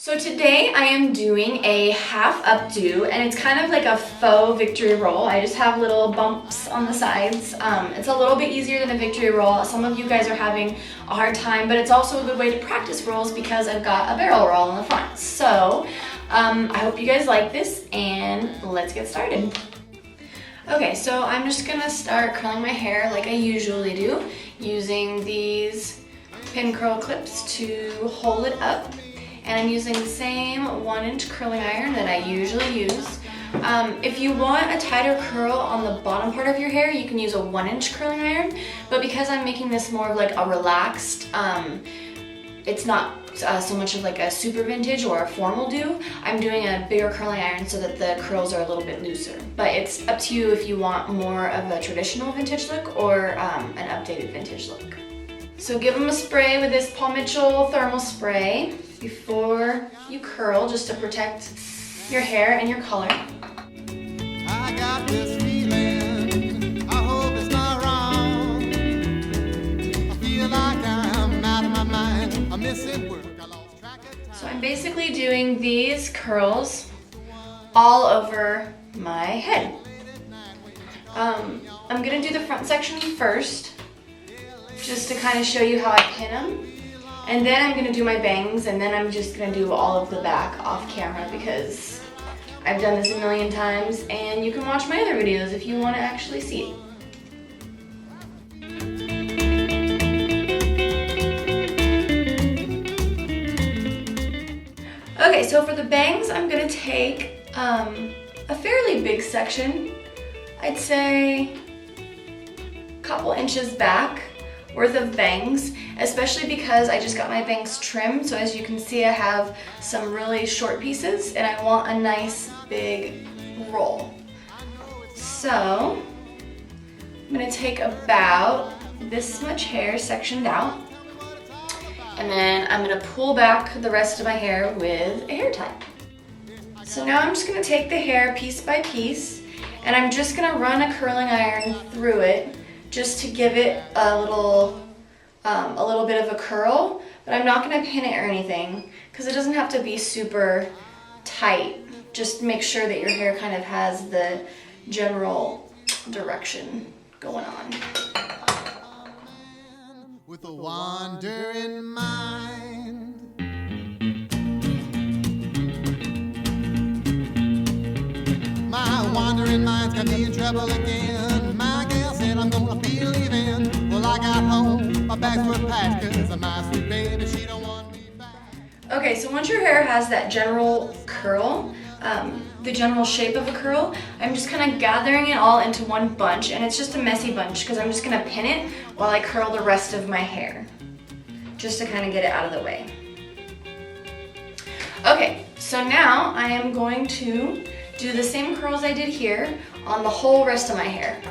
So today I am doing a half updo, and it's kind of like a faux victory roll. I just have little bumps on the sides. It's a little bit easier than a victory roll. Some of you guys are having a hard time, but it's also a good way to practice rolls because I've got a barrel roll in the front. So I hope you guys like this, and let's get started. Okay, so I'm just gonna start curling my hair like I usually do, using these pin curl clips to hold it up. And I'm using the same 1-inch curling iron that I usually use. If you want a tighter curl on the bottom part of your hair, you can use a 1-inch curling iron, but because I'm making this more of like a relaxed, it's not so much of like a super vintage or a formal do, I'm doing a bigger curling iron so that the curls are a little bit looser. But it's up to you if you want more of a traditional vintage look or an updated vintage look. So give them a spray with this Paul Mitchell thermal spray before you curl, just to protect your hair and your color. I got this feeling, I hope it's not wrong. I feel like I'm out of my mind, I'm missing work, I lost track of time. So I'm basically doing these curls all over my head. I'm gonna do the front section first, just to kind of show you how I pin them. And then I'm gonna do my bangs, and then I'm just gonna do all of the back off camera because I've done this a million times, and you can watch my other videos if you wanna actually see it. Okay, so for the bangs, I'm gonna take a fairly big section. I'd say a couple inches back worth of bangs, especially because I just got my bangs trimmed. So as you can see, I have some really short pieces and I want a nice big roll. So I'm gonna take about this much hair sectioned out, and then I'm gonna pull back the rest of my hair with a hair tie. So now I'm just gonna take the hair piece by piece, and I'm just gonna run a curling iron through it just to give it a little bit of a curl, but I'm not gonna pin it or anything because it doesn't have to be super tight. Just make sure that your hair kind of has the general direction going on. With a wandering mind, my wandering mind's got me in trouble again. My gal said I'm gonna be leaving. Well, I got home, my bags were packed, cause my sweet baby, she don't want me back. Okay, so once your hair has that general curl, the general shape of a curl, I'm just kind of gathering it all into one bunch, and it's just a messy bunch because I'm just gonna pin it while I curl the rest of my hair, just to kind of get it out of the way. Okay, so now I am going to do the same curls I did here on the whole rest of my hair.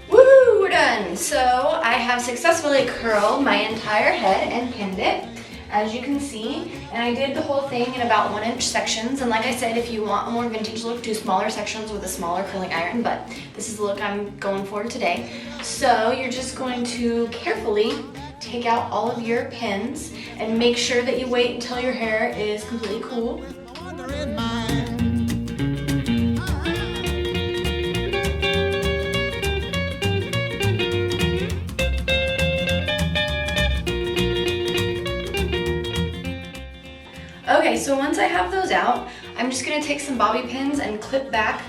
Woo, we're done. So I have successfully curled my entire head and pinned it, as you can see, and I did the whole thing in about 1-inch sections. And like I said, if you want a more vintage look, do smaller sections with a smaller curling iron, but this is the look I'm going for today. So you're just going to carefully take out all of your pins and make sure that you wait until your hair is completely cool. Wandering mind. Okay, so once I have those out, I'm just gonna take some bobby pins and clip back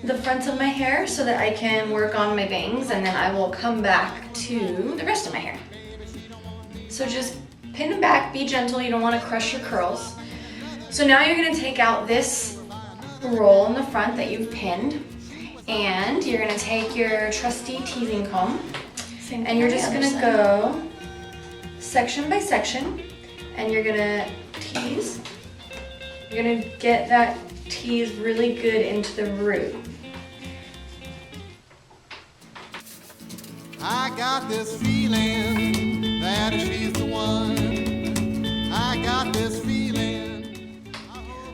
the fronts of my hair so that I can work on my bangs, and then I will come back to the rest of my hair. So just pin them back, be gentle, you don't wanna crush your curls. So now you're gonna take out this roll in the front that you've pinned, and you're gonna take your trusty teasing comb, and you're just gonna go section by section, and you're gonna tease. You're gonna get that tease really good into the root. I got this feeling that she's the one. I got this feeling.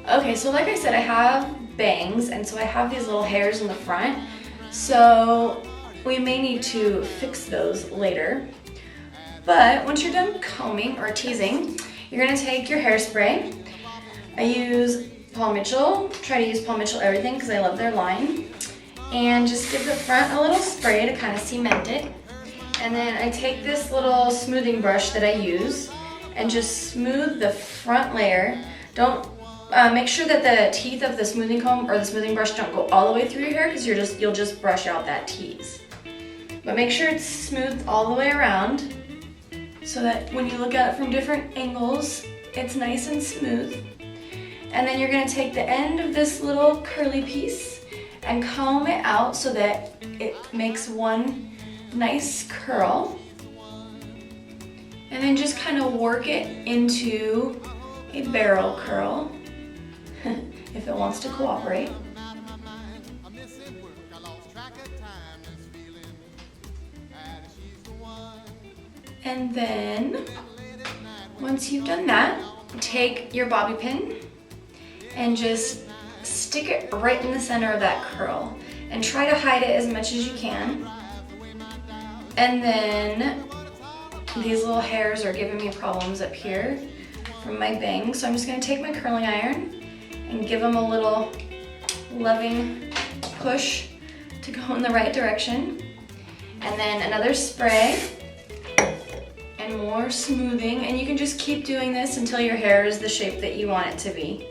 Okay, so like I said, I have bangs, and so I have these little hairs in the front. So we may need to fix those later. But once you're done combing or teasing, you're gonna take your hairspray. I use Paul Mitchell, try to use Paul Mitchell everything because I love their line. And just give the front a little spray to kind of cement it. And then I take this little smoothing brush that I use and just smooth the front layer. Don't make sure that the teeth of the smoothing comb or the smoothing brush don't go all the way through your hair because you'll just brush out that tease. But make sure it's smooth all the way around so that when you look at it from different angles, it's nice and smooth. And then you're gonna take the end of this little curly piece and comb it out so that it makes one nice curl. And then just kind of work it into a barrel curl if it wants to cooperate. And then, once you've done that, take your bobby pin and just stick it right in the center of that curl and try to hide it as much as you can. And then, these little hairs are giving me problems up here from my bangs, so I'm just gonna take my curling iron and give them a little loving push to go in the right direction. And then another spray. And more smoothing, and you can just keep doing this until your hair is the shape that you want it to be.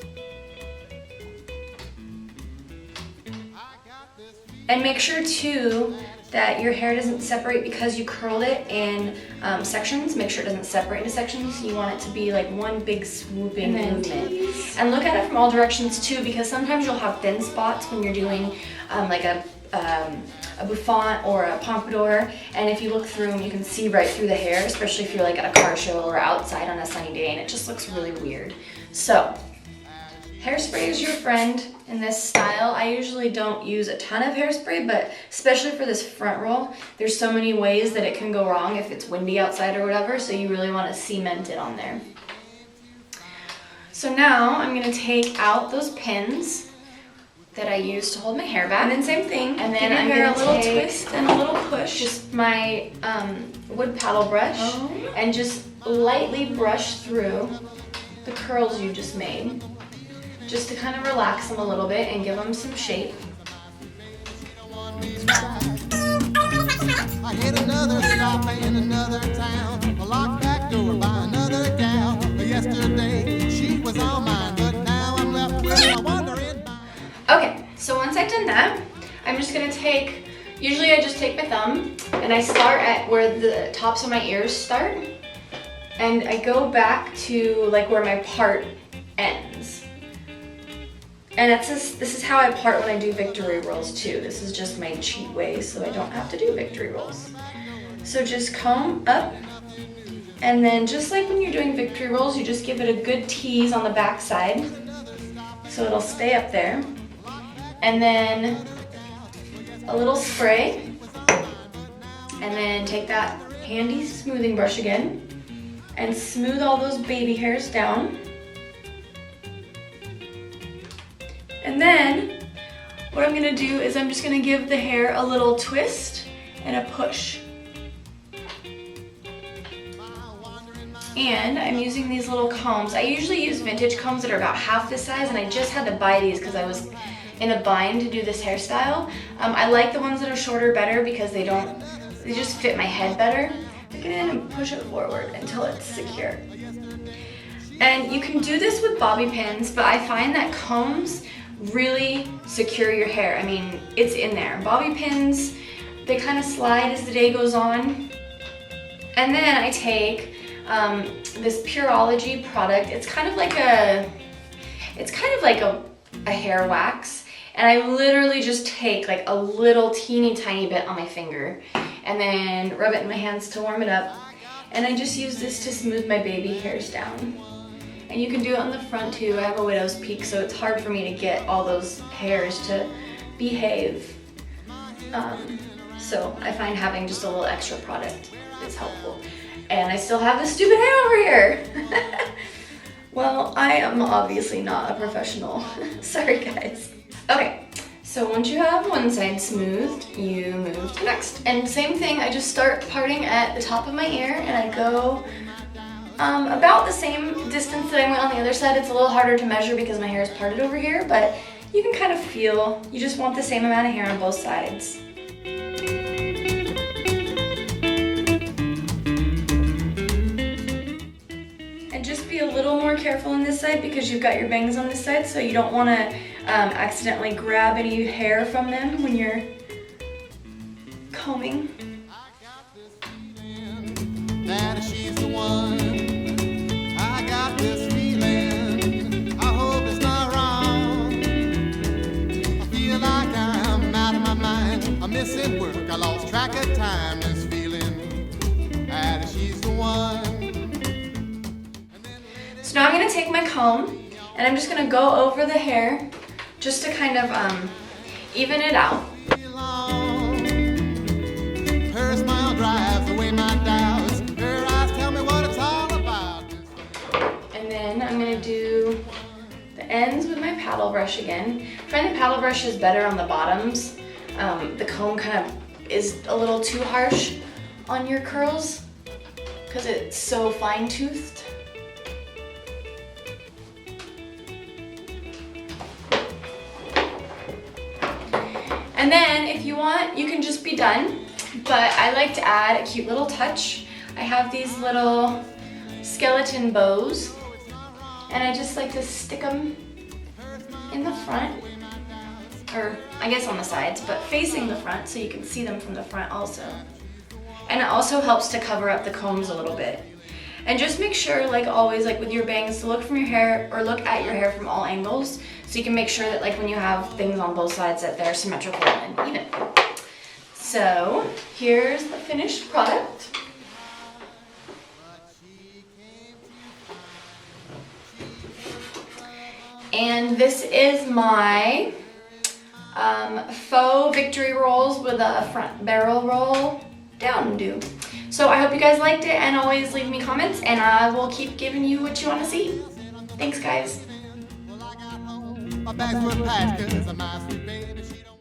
And make sure too that your hair doesn't separate because you curled it in sections. Make sure it doesn't separate into sections. You want it to be like one big swooping movement. And look at it from all directions too, because sometimes you'll have thin spots when you're doing like a bouffant or a pompadour, and if you look through them, you can see right through the hair, especially if you're like at a car show or outside on a sunny day, and it just looks really weird. So, hairspray is your friend in this style. I usually don't use a ton of hairspray, but especially for this front roll, there's so many ways that it can go wrong if it's windy outside or whatever, so you really want to cement it on there. So now I'm going to take out those pins that I use to hold my hair back. And then same thing, and then I'm gonna take a little twist and a little push, just my wood paddle brush, and just lightly brush through the curls you just made, just to kind of relax them a little bit and give them some shape. I hit another stop in another town, a locked back door by another gal. Yesterday she was all mine, but now I'm left with my wandering. Okay, so once I've done that, I'm just gonna take, usually I just take my thumb and I start at where the tops of my ears start, and I go back to like where my part ends. And this is how I part when I do victory rolls too. This is just my cheat way so I don't have to do victory rolls. So just comb up, and then just like when you're doing victory rolls, you just give it a good tease on the back side so it'll stay up there. And then a little spray, and then take that handy smoothing brush again and smooth all those baby hairs down. And then what I'm gonna do is I'm just gonna give the hair a little twist and a push. And I'm using these little combs. I usually use vintage combs that are about half this size, and I just had to buy these because I was in a bind to do this hairstyle. I like the ones that are shorter better because they just fit my head better. Take it in and push it forward until it's secure. And you can do this with bobby pins, but I find that combs really secure your hair. I mean, it's in there. Bobby pins, they kind of slide as the day goes on. And then I take this Pureology product. It's kind of like a hair wax. And I literally just take like a little teeny tiny bit on my finger and then rub it in my hands to warm it up. And I just use this to smooth my baby hairs down. And you can do it on the front too. I have a widow's peak, so it's hard for me to get all those hairs to behave. So I find having just a little extra product is helpful. And I still have this stupid hair over here. Well, I am obviously not a professional. Sorry guys. Okay, so once you have one side smoothed, you move to the next. And same thing, I just start parting at the top of my ear and I go about the same distance that I went on the other side. It's a little harder to measure because my hair is parted over here, but you can kind of feel, you just want the same amount of hair on both sides. And just be a little more careful on this side because you've got your bangs on this side, so you don't want to accidentally grab any hair from them when you're combing. That she's the one. I got this feeling. I hope it's not wrong. I feel like I'm out of my mind. I'm missing work. I lost track of time. This feeling that she's the one. So now I'm gonna take my comb and I'm just gonna go over the hair just to kind of even it out. Her smile drives away my doubts. Her eyes tell me what it's all about. And then I'm gonna do the ends with my paddle brush again. I find the paddle brush is better on the bottoms. The comb kind of is a little too harsh on your curls because it's so fine-toothed. And then if you want, you can just be done. But I like to add a cute little touch. I have these little skeleton bows, and I just like to stick them in the front, or I guess on the sides, but facing the front so you can see them from the front also. And it also helps to cover up the combs a little bit. And just make sure, like always, like with your bangs, to look from your hair or look at your hair from all angles so you can make sure that like when you have things on both sides that they're symmetrical and even. So here's the finished product. And this is my faux victory rolls with a front barrel roll down do. So I hope you guys liked it, and always leave me comments and I will keep giving you what you want to see. Thanks guys. My bags were packed 'cause of my sweet